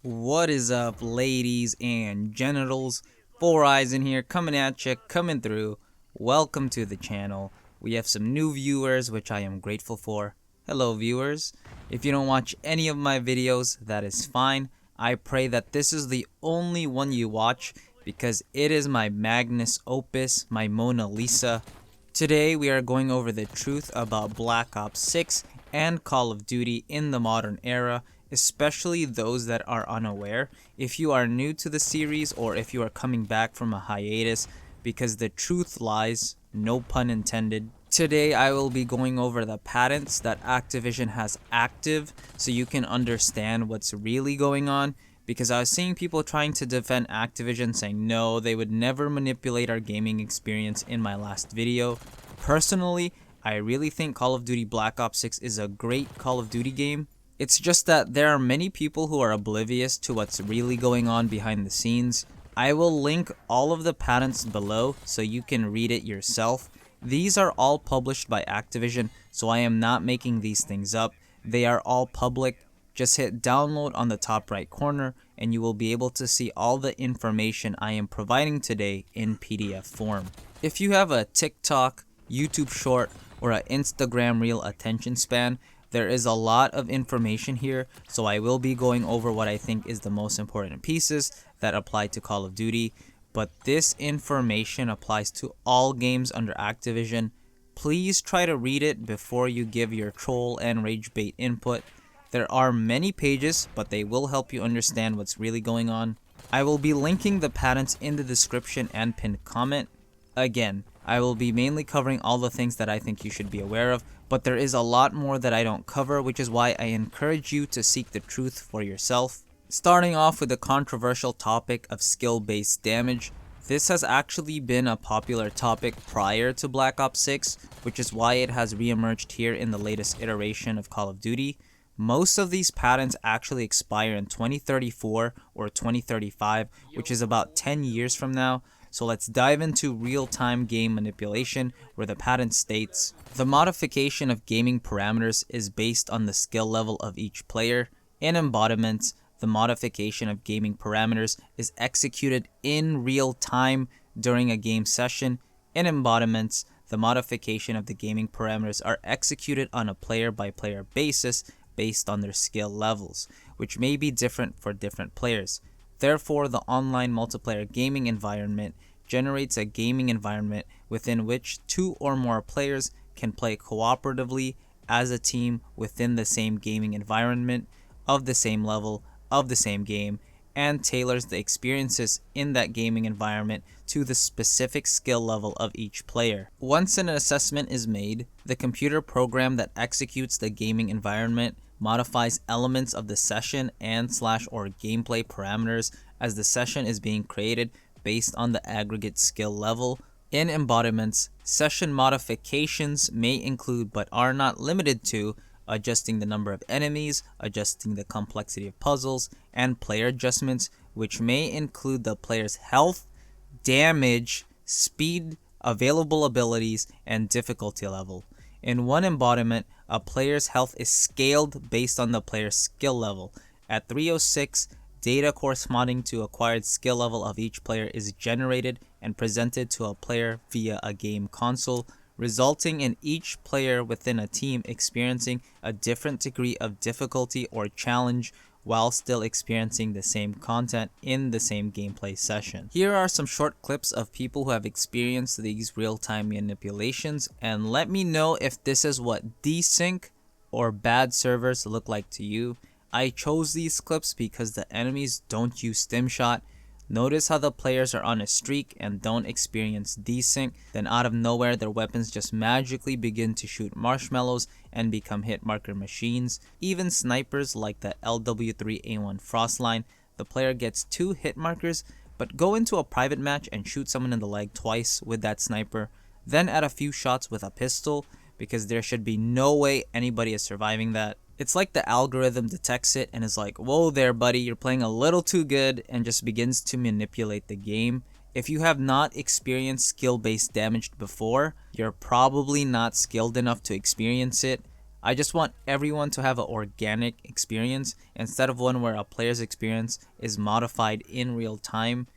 What is up, ladies and genitals? Four Eyes in here, coming at you, coming through. Welcome to the channel. We have some new viewers, which I am grateful for. Hello, viewers. If you don't watch any of my videos, that is fine. I pray that this is the only one you watch because it is my magnus opus, my Mona Lisa. Today we are going over the truth about Black Ops 6 and Call of Duty in the modern era, especially those that are unaware. If you are new to the series or if you are coming back from a hiatus, because the truth lies, no pun intended. Today I will be going over the patents that Activision has active so you can understand what's really going on, because I was seeing people trying to defend Activision saying no, they would never manipulate our gaming experience in my last video. Personally, I really think Call of Duty Black Ops 6 is a great Call of Duty game. It's just that there are many people who are oblivious to what's really going on behind the scenes. I will link all of the patents below so you can read it yourself. These are all published by Activision, so I am not making these things up. They are all public. Just hit download on the top right corner and you will be able to see all the information I am providing today in PDF form. If you have a TikTok, YouTube short, or an Instagram reel attention span, there is a lot of information here, so I will be going over what I think is the most important pieces that apply to Call of Duty, but this information applies to all games under Activision. Please try to read it before you give your troll and rage bait input. There are many pages, but they will help you understand what's really going on. I will be linking the patents in the description and pinned comment. Again, I will be mainly covering all the things that I think you should be aware of, but there is a lot more that I don't cover, which is why I encourage you to seek the truth for yourself. Starting off with the controversial topic of skill-based damage. This has actually been a popular topic prior to Black Ops 6, which is why it has re-emerged here in the latest iteration of Call of Duty. Most of these patents actually expire in 2034 or 2035, which is about 10 years from now. So let's dive into real-time game manipulation, where the patent states, the modification of gaming parameters is based on the skill level of each player. In embodiments, the modification of gaming parameters is executed in real time during a game session. In embodiments, the modification of the gaming parameters are executed on a player-by-player basis based on their skill levels, which may be different for different players. Therefore, the online multiplayer gaming environment generates a gaming environment within which two or more players can play cooperatively as a team within the same gaming environment, of the same level, of the same game, and tailors the experiences in that gaming environment to the specific skill level of each player. Once an assessment is made, the computer program that executes the gaming environment modifies elements of the session and/or gameplay parameters as the session is being created based on the aggregate skill level. In embodiments, session modifications may include but are not limited to adjusting the number of enemies, adjusting the complexity of puzzles, and player adjustments, which may include the player's health, damage, speed, available abilities, and difficulty level. In one embodiment, a player's health is scaled based on the player's skill level. At 306, data corresponding to acquired skill level of each player is generated and presented to a player via a game console, resulting in each player within a team experiencing a different degree of difficulty or challenge while still experiencing the same content in the same gameplay session. Here are some short clips of people who have experienced these real-time manipulations, and let me know if this is what desync or bad servers look like to you. I chose these clips because the enemies don't use stim shot. Notice how the players are on a streak and don't experience desync, then out of nowhere their weapons just magically begin to shoot marshmallows and become hit marker machines. Even snipers like the LW3A1 Frostline, the player gets 2 hit markers, but go into a private match and shoot someone in the leg twice with that sniper, then add a few shots with a pistol, because there should be no way anybody is surviving that. It's like the algorithm detects it and is like, whoa there buddy, you're playing a little too good, and just begins to manipulate the game. If you have not experienced skill-based damage before, you're probably not skilled enough to experience it. I just want everyone to have an organic experience instead of one where a player's experience is modified in real time.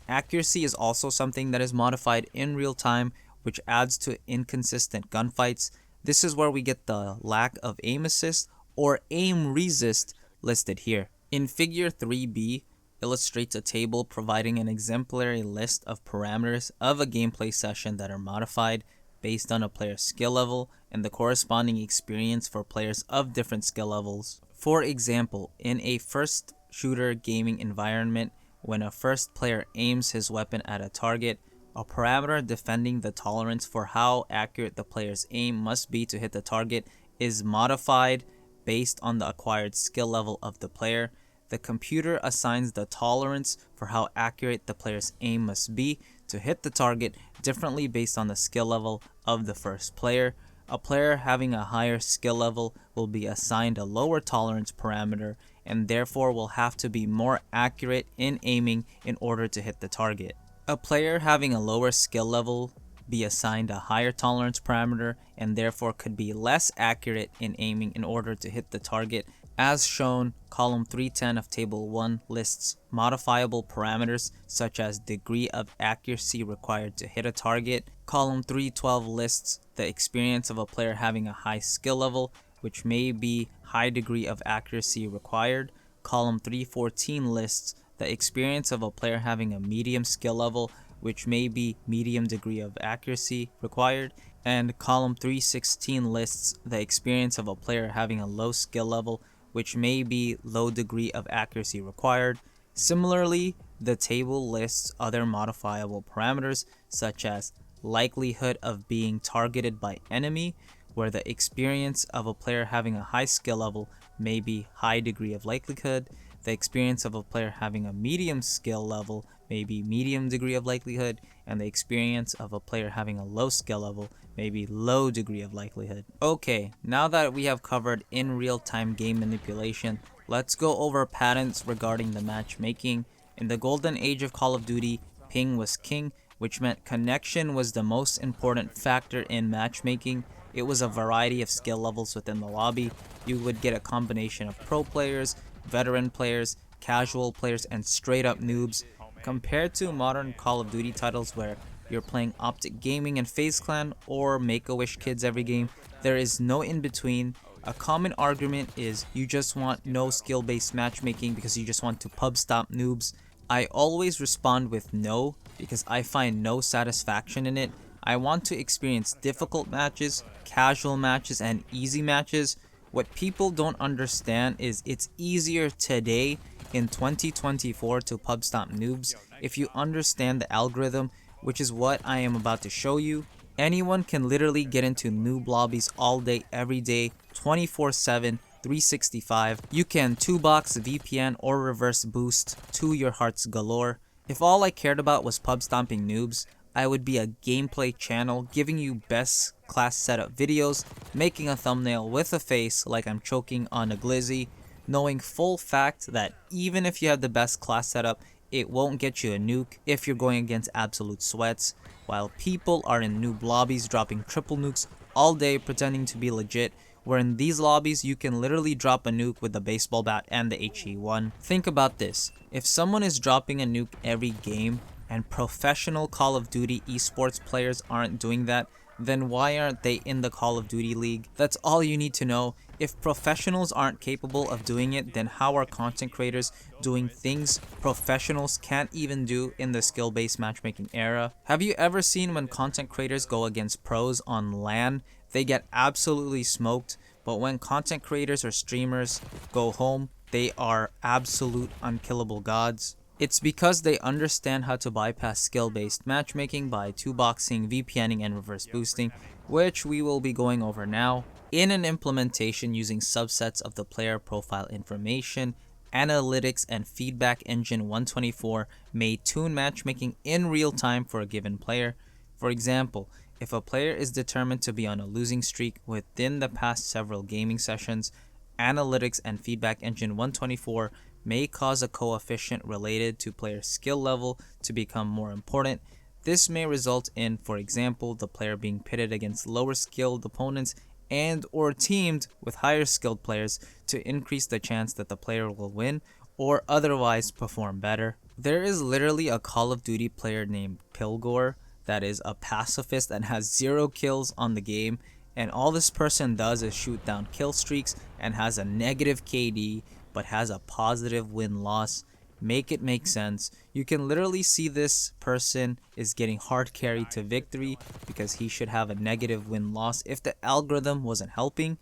Accuracy is also something that is modified in real time, which adds to inconsistent gunfights. This is where we get the lack of aim assist or aim resist listed here. In figure 3b illustrates a table providing an exemplary list of parameters of a gameplay session that are modified based on a player's skill level and the corresponding experience for players of different skill levels. For example, in a first shooter gaming environment, when a first player aims his weapon at a target, a parameter defending the tolerance for how accurate the player's aim must be to hit the target is modified based on the acquired skill level of the player. The computer assigns the tolerance for how accurate the player's aim must be to hit the target differently based on the skill level of the first player. A player having a higher skill level will be assigned a lower tolerance parameter and therefore will have to be more accurate in aiming in order to hit the target. A player having a lower skill level be assigned a higher tolerance parameter and therefore could be less accurate in aiming in order to hit the target. As shown, column 310 of table 1 lists modifiable parameters such as degree of accuracy required to hit a target. Column 312 lists the experience of a player having a high skill level, which may be high degree of accuracy required. Column 314 lists the experience of a player having a medium skill level, which may be medium degree of accuracy required. And column 316 lists the experience of a player having a low skill level, which may be low degree of accuracy required. Similarly, the table lists other modifiable parameters such as likelihood of being targeted by enemy, where the experience of a player having a high skill level may be high degree of likelihood. The experience of a player having a medium skill level may be medium degree of likelihood, and the experience of a player having a low skill level may be low degree of likelihood. Okay, now that we have covered in real-time game manipulation, let's go over patents regarding the matchmaking. In the golden age of Call of Duty, ping was king, which meant connection was the most important factor in matchmaking. It was a variety of skill levels within the lobby. You would get a combination of pro players, veteran players, casual players, and straight up noobs. Compared to modern Call of Duty titles where you're playing Optic Gaming and FaZe Clan or Make-A-Wish kids every game, there is no in between. A common argument is you just want no skill-based matchmaking because you just want to pub stomp noobs. I always respond with no because I find no satisfaction in it. I want to experience difficult matches, casual matches, and easy matches. What people don't understand is it's easier today in 2024 to pub stomp noobs if you understand the algorithm, which is what I am about to show you. Anyone can literally get into noob lobbies all day, every day, 24/7, 365. You can 2-box, VPN, or reverse boost to your heart's galore. If all I cared about was pub stomping noobs, I would be a gameplay channel giving you best class setup videos, making a thumbnail with a face like I'm choking on a glizzy, knowing full fact that even if you have the best class setup, it won't get you a nuke if you're going against absolute sweats, while people are in noob lobbies dropping triple nukes all day pretending to be legit, where in these lobbies you can literally drop a nuke with the baseball bat and the HE1. Think about this, if someone is dropping a nuke every game, and professional Call of Duty esports players aren't doing that, then why aren't they in the Call of Duty League? That's all you need to know. If professionals aren't capable of doing it, then how are content creators doing things professionals can't even do in the skill-based matchmaking era? Have you ever seen when content creators go against pros on LAN? They get absolutely smoked, but when content creators or streamers go home, they are absolute unkillable gods. It's because they understand how to bypass skill-based matchmaking by 2-boxing, VPNing, and reverse boosting, which we will be going over now. In an implementation using subsets of the player profile information, analytics, and feedback engine 124 may tune matchmaking in real time for a given player. For example, if a player is determined to be on a losing streak within the past several gaming sessions, analytics and feedback engine 124 may cause a coefficient related to player skill level to become more important. This may result in, for example, the player being pitted against lower skilled opponents and or teamed with higher skilled players to increase the chance that the player will win or otherwise perform better. There is literally a Call of Duty player named Pilgor that is a pacifist and has 0 kills on the game, and all this person does is shoot down kill streaks and has a negative KD but has a positive win-loss. Make it make sense. You can literally see this person is getting hard carried to victory because he should have a negative win-loss if the algorithm wasn't helping.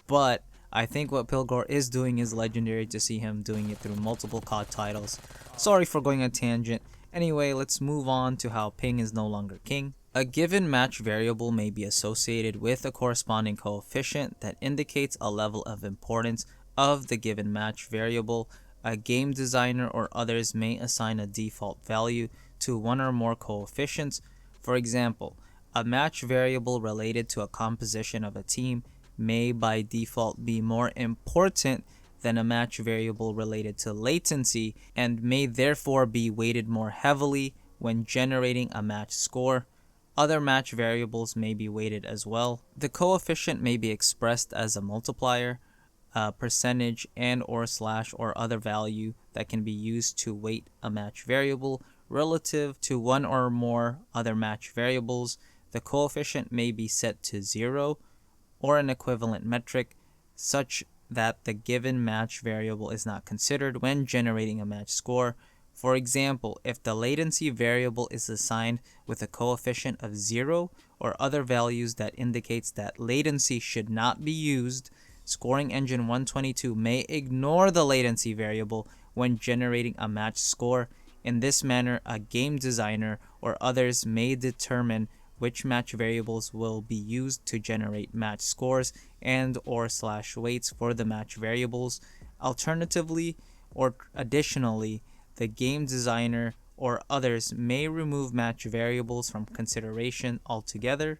But I think what Pilgor is doing is legendary to see him doing it through multiple COD titles. Sorry for going on a tangent. Anyway, let's move on to how ping is no longer king. A given match variable may be associated with a corresponding coefficient that indicates a level of importance of the given match variable. A game designer or others may assign a default value to one or more coefficients. For example, a match variable related to a composition of a team may by default be more important than a match variable related to latency and may therefore be weighted more heavily when generating a match score. Other match variables may be weighted as well. The coefficient may be expressed as a multiplier, a percentage, and or slash or other value that can be used to weight a match variable relative to one or more other match variables. The coefficient may be set to 0 or an equivalent metric such that the given match variable is not considered when generating a match score. For example, if the latency variable is assigned with a coefficient of 0 or other values that indicates that latency should not be used, Scoring Engine 122 may ignore the latency variable when generating a match score. In this manner, a game designer or others may determine which match variables will be used to generate match scores and or slash weights for the match variables. Alternatively, or additionally, the game designer or others may remove match variables from consideration altogether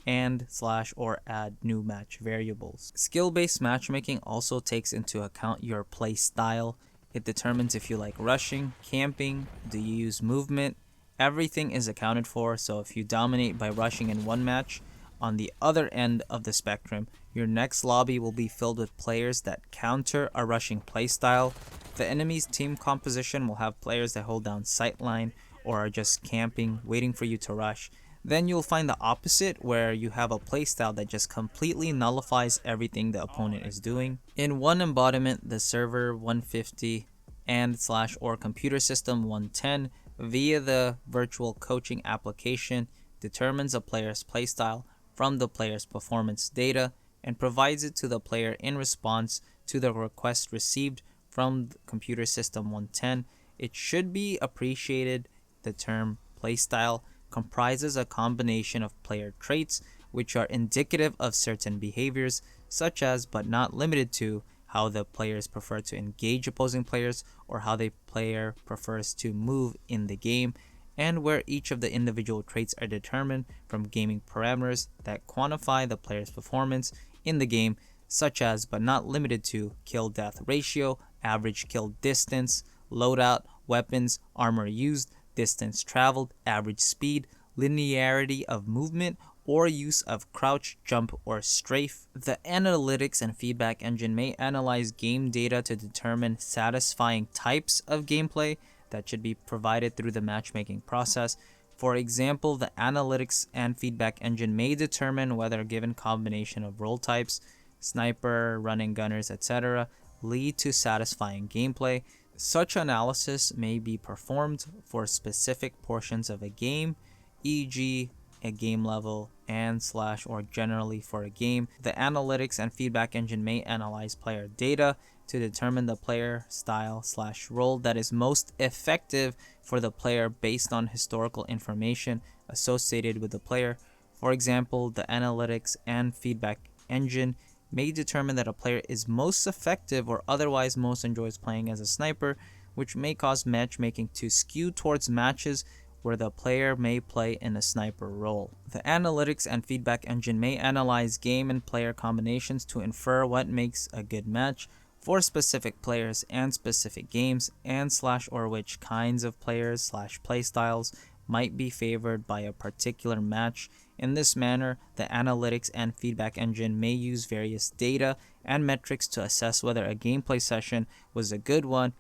and slash or add new match variables. Skill-based matchmaking also takes into account your play style. It determines if you like rushing, camping, do you use movement. Everything is accounted for, so if you dominate by rushing in one match, on the other end of the spectrum, your next lobby will be filled with players that counter a rushing playstyle. The enemy's team composition will have players that hold down sightline or are just camping, waiting for you to rush. Then you'll find the opposite, where you have a playstyle that just completely nullifies everything the opponent is doing. In one embodiment, the server 150 and slash or computer system 110 via the virtual coaching application determines a player's playstyle from the player's performance data and provides it to the player in response to the request received from the computer system 110. It should be appreciated the term playstyle comprises a combination of player traits which are indicative of certain behaviors, such as but not limited to how the players prefer to engage opposing players or how the player prefers to move in the game, and where each of the individual traits are determined from gaming parameters that quantify the player's performance in the game, such as but not limited to kill-death ratio, average kill distance, loadout, weapons, armor used, distance traveled, average speed, linearity of movement, or use of crouch, jump, or strafe. The analytics and feedback engine may analyze game data to determine satisfying types of gameplay that should be provided through the matchmaking process. For example, the analytics and feedback engine may determine whether a given combination of role types, sniper, running gunners, etc., lead to satisfying gameplay. Such analysis may be performed for specific portions of a game, e.g., a game level and slash or generally for a game. The analytics and feedback engine may analyze player data to determine the player style slash role that is most effective for the player based on historical information associated with the player. For example, the analytics and feedback engine may determine that a player is most effective or otherwise most enjoys playing as a sniper, which may cause matchmaking to skew towards matches where the player may play in a sniper role. The analytics and feedback engine may analyze game and player combinations to infer what makes a good match for specific players and specific games, and slash or which kinds of players slash playstyles might be favored by a particular match In this manner, the analytics and feedback engine may use various data and metrics to assess whether a gameplay session was a good one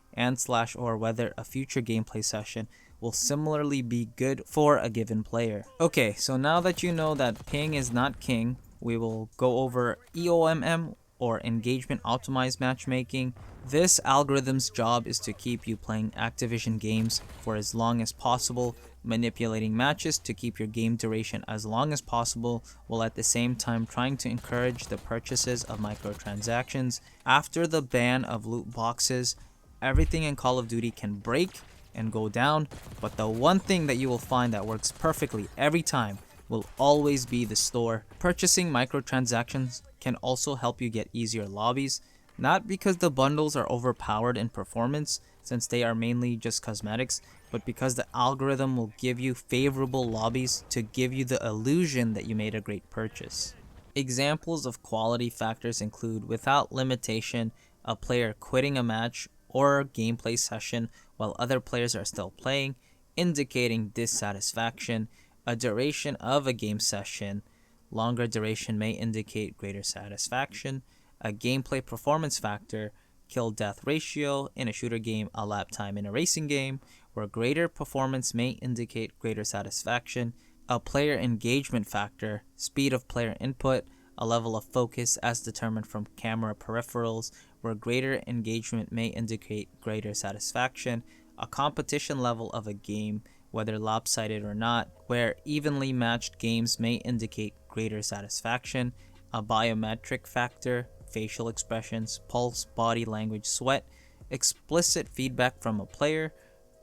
or whether a future gameplay session will similarly be good for a given player. Okay, so now that you know that ping is not king, we will go over EOMM, or Engagement Optimized Matchmaking. This algorithm's job is to keep you playing Activision games for as long as possible, manipulating matches to keep your game duration as long as possible, while at the same time trying to encourage the purchases of microtransactions. After the ban of loot boxes, everything in Call of Duty can break and go down, but the one thing that you will find that works perfectly every time will always be the store. Purchasing microtransactions can also help you get easier lobbies, not because the bundles are overpowered in performance, since they are mainly just cosmetics, but because the algorithm will give you favorable lobbies to give you the illusion that you made a great purchase. Examples of quality factors include, without limitation, a player quitting a match or gameplay session while other players are still playing, indicating dissatisfaction. A duration of a game session, longer duration may indicate greater satisfaction. A gameplay performance factor, kill-death ratio in a shooter game, a lap time in a racing game, where greater performance may indicate greater satisfaction. A player engagement factor, speed of player input, a level of focus as determined from camera peripherals, where greater engagement may indicate greater satisfaction. A competition level of a game, whether lopsided or not, where evenly matched games may indicate greater satisfaction. A biometric factor, facial expressions, pulse, body language, sweat, explicit feedback from a player,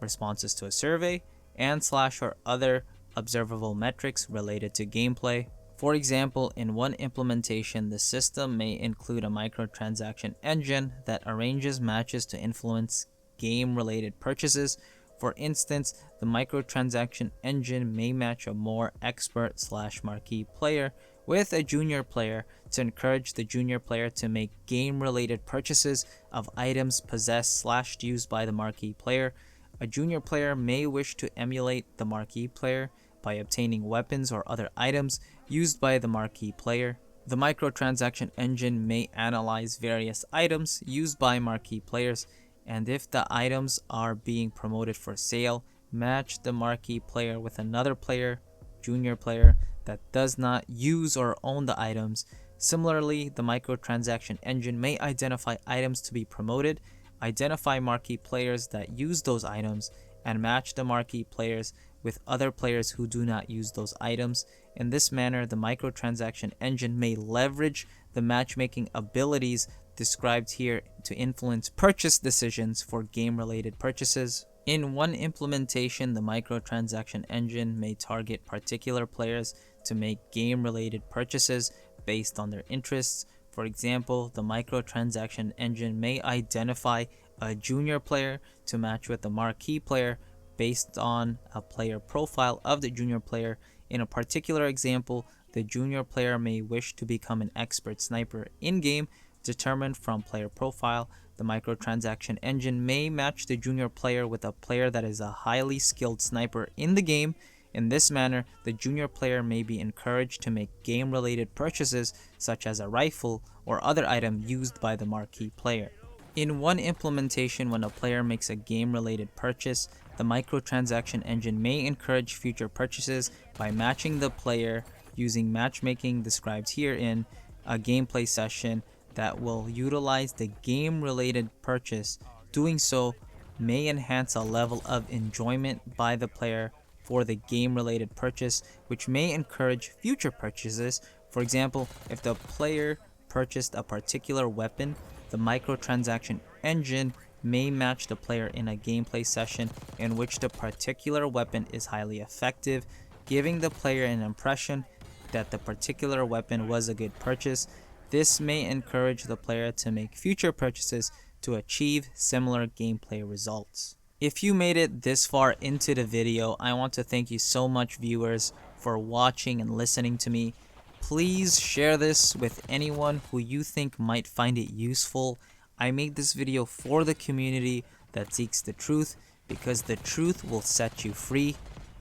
responses to a survey, and / or other observable metrics related to gameplay. For example, in one implementation, the system may include a microtransaction engine that arranges matches to influence game-related purchases. For instance, the microtransaction engine may match a more expert / marquee player with a junior player to encourage the junior player to make game-related purchases of items possessed / used by the marquee player. A junior player may wish to emulate the marquee player by obtaining weapons or other items used by the marquee player. The microtransaction engine may analyze various items used by marquee players, and if the items are being promoted for sale, match the marquee player with another player, junior player, that does not use or own the items. Similarly, the microtransaction engine may identify items to be promoted, identify marquee players that use those items, and match the marquee players with other players who do not use those items. In this manner, the microtransaction engine may leverage the matchmaking abilities described here to influence purchase decisions for game-related purchases. In one implementation, the microtransaction engine may target particular players to make game-related purchases based on their interests. For example, the microtransaction engine may identify a junior player to match with a marquee player based on a player profile of the junior player. In a particular example, the junior player may wish to become an expert sniper in-game, determined from player profile. The microtransaction engine may match the junior player with a player that is a highly skilled sniper in the game. In this manner, the junior player may be encouraged to make game-related purchases such as a rifle or other item used by the marquee player. In one implementation, when a player makes a game-related purchase, the microtransaction engine may encourage future purchases by matching the player using matchmaking described here in a gameplay session that will utilize the game-related purchase. Doing so may enhance a level of enjoyment by the player for the game-related purchase, which may encourage future purchases. For example, if the player purchased a particular weapon, the microtransaction engine may match the player in a gameplay session in which the particular weapon is highly effective, giving the player an impression that the particular weapon was a good purchase. This may encourage the player to make future purchases to achieve similar gameplay results. If you made it this far into the video, I want to thank you so much, viewers, for watching and listening to me. Please share this with anyone who you think might find it useful. I made this video for the community that seeks the truth, because the truth will set you free.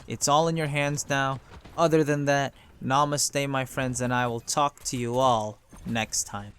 It's all in your hands now. Other than that, Namaste, my friends, and I will talk to you all next time.